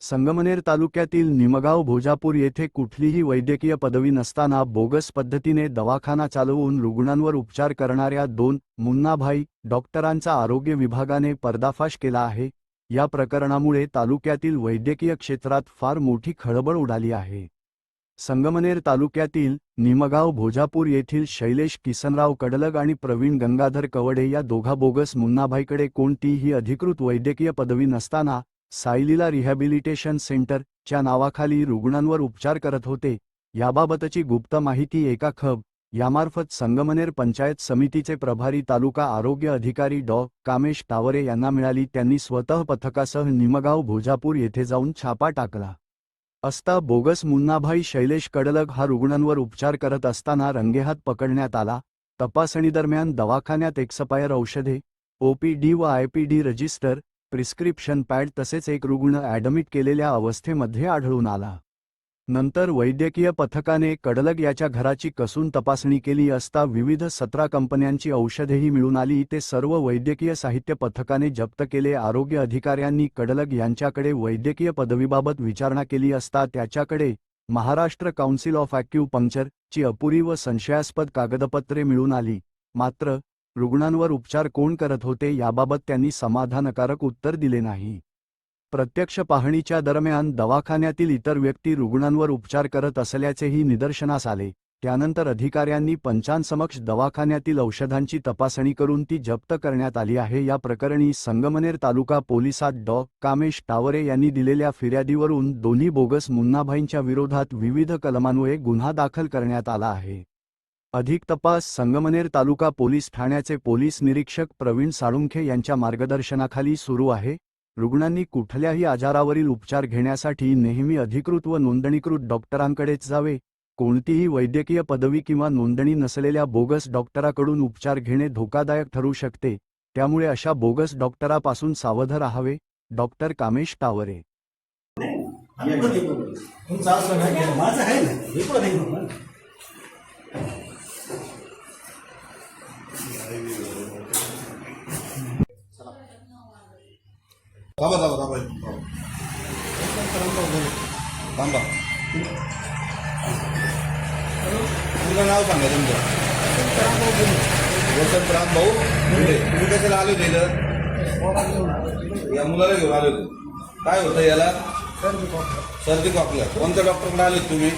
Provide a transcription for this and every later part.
संगमनेर तालुक्यातील निमगाव भोजापूर येथे कुठलीही वैद्यकीय पदवी नसताना बोगस पद्धतीने दवाखाना चालवून रुग्णांवर उपचार करणाऱ्या 2 मुन्नाभाई डॉक्टरांचा आरोग्य विभागाने पर्दाफाश केला आहे। या प्रकरणामुळे तालुक्यातील वैद्यकीय क्षेत्रात फार मोठी खळबळ उडाली आहे। संगमनेर तालुक्यातील निमगाव भोजापूर येथील शैलेश किसनराव कडलग आणि प्रवीण गंगाधर कवडे या दोघा बोगस मुन्नाभाईकडे कोणतीही अधिकृत वैद्यकीय पदवी नसताना सायलीला रिहॅबिलिटेशन सेंटर च्या नावाखाली रुग्णांवर उपचार करत होते। याबाबतची गुप्त माहिती एका खब यामार्फत संगमनेर पंचायत समितीचे प्रभारी तालुका आरोग्य अधिकारी डॉ. कामेश टावरे यांना मिळाली। त्यांनी स्वतः पथकासह निमगाव भोजापूर येथे जाऊन छापा टाकला असता बोगस मुन्नाभाई शैलेश कडलग हा रुग्णांवर उपचार करत असताना रंगेहात पकडण्यात आला। तपासणीदरम्यान दवाखान्यात एक्सपायर औषधे, ओपीडी व आयपीडी रजिस्टर, प्रिस्क्रिप्शन पॅड तसेच एक रुग्ण ॲडमिट केलेल्या अवस्थेमध्ये आढळून आला। नंतर वैद्यकीय पथकाने कडलग याच्या घराची कसून तपासणी केली असता विविध 17 कंपन्यांची औषधेही मिळून आली। ते सर्व वैद्यकीय साहित्य पथकाने जप्त केले। आरोग्य अधिकाऱ्यांनी कडलग यांच्याकडे वैद्यकीय पदवीबाबत विचारणा केली असता त्याच्याकडे महाराष्ट्र काउन्सिल ऑफ ॲक्युपंक्चर ची अपुरी व संशयास्पद कागदपत्रे मिळून आली। मात्र रुग्णांवर उपचार कोण करत होते याबाबत त्यांनी समाधानकारक उत्तर दिले नाही। प्रत्यक्ष पाहणीच्या दरम्यान दवाखान्यातील इतर व्यक्ती रुग्णांवर उपचार करत असल्याचेही निदर्शनास आले। त्यानंतर अधिकाऱ्यांनी पंचांसमक्ष दवाखान्यातील औषधांची तपासणी करून ती जप्त करण्यात आली आहे। या प्रकरणी संगमनेर तालुका पोलिसात डॉ. कामेश टावरे यांनी दिलेल्या फिर्यादीवरून दोन्ही बोगस मुन्नाभाईंच्या विरोधात विविध कलमान्वये गुन्हा दाखल करण्यात आला आहे। अधिक तपास संगमनेर तालुका पोलीस ठाण्याचे पोलीस निरीक्षक प्रवीण साळुंखे यांच्या मार्गदर्शनाखाली सुरू आहे। रुग्णांनी कुठल्याही आजारावरील उपचार घेण्यासाठी नेहमी अधिकृत व नोंदणीकृत डॉक्टरांकडेच जावे। कोणतीही वैद्यकीय पदवी किंवा नोंदणी नसलेल्या बोगस डॉक्टराकडून उपचार घेणे धोकादायक ठरू शकते। त्यामुळे अशा बोगस डॉक्टरापासून सावध राहावे। डॉक्टर कामेश टावरे। थांबा, तुला नाव सांगा तुमचं? वसंतराम भाऊ मुंडे। तुम्ही कशाला आले होते इथं? या मुलाला घेऊन आले होते। काय होतं याला? सर्दी खोकला। कोणत्या डॉक्टरकडे आले तुम्ही?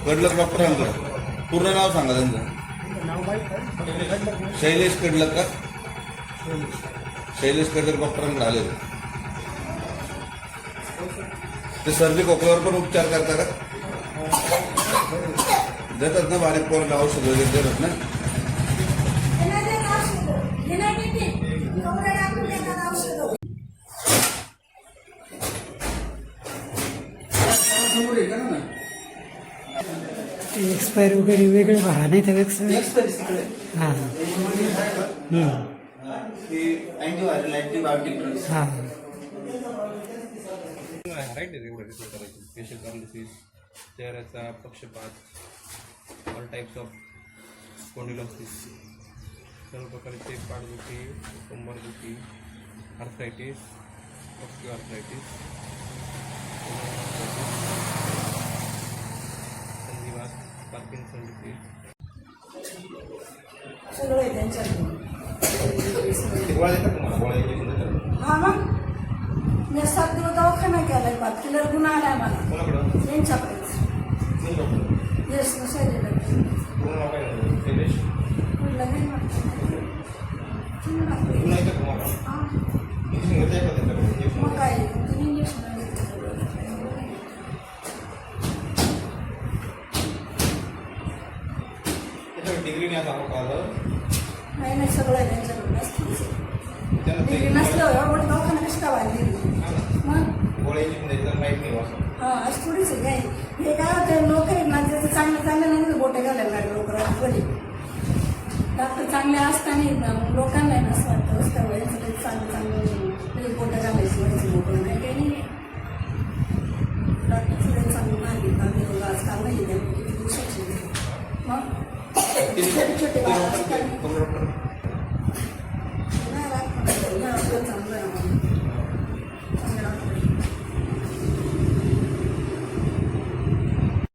कडलग डॉक्टरांकडे। पूर्ण नाव सांगा त्यांचं? शैलेश कडलग का? शैलेश कडलग डॉक्टरांकडे आले होते। ते सर्दी खोकल्यावर पण उपचार करता का? देतात ना, बारीक पोरांना औषध वगैरे देतात ना? एक्सपायर वगैरे वेगळे भरा नाही तर हां फेशियल पॅरालिसिस, चेहऱ्याचा पक्षपात, ऑल टाइप्स ऑफ स्पॉन्डिलोसिस, सर्व प्रकारचे पाठदुखी, कंबरदुखी, आर्थरायटिस, ऑस्टिओआर्थरायटिस, संधिवात, पार्किन्सन डिसीज सगळं त्यांच्याकडून। हां मग मी 7 दिवस दवाखाना केलाय। बात किलर गुन्हा आलाय मला त्यांच्याकडेच। येस नसेल मग काय इंजेक्शन डिग्री नाही आता नाही सगळं आहे त्यांच्याकडून। डिग्री नसलं एवढं दवाखाना कसं काय वाढली मग? हां असं थोडीच आहे काय? हे काय होतं लोक आहेत ना त्याचं चांगलं नाही बोटे घालायला लागले लोक रात्री। डॉक्टर चांगले असताना ना लोकांना असं वाटतं असं व्हायचं चांगलं बोटे घालायची व्हायचं मोकळं नाही काही नाही। डॉक्टर सगळे चांगलं नाही आजकाल नाही किती दिवसाची मग छोटे छोटे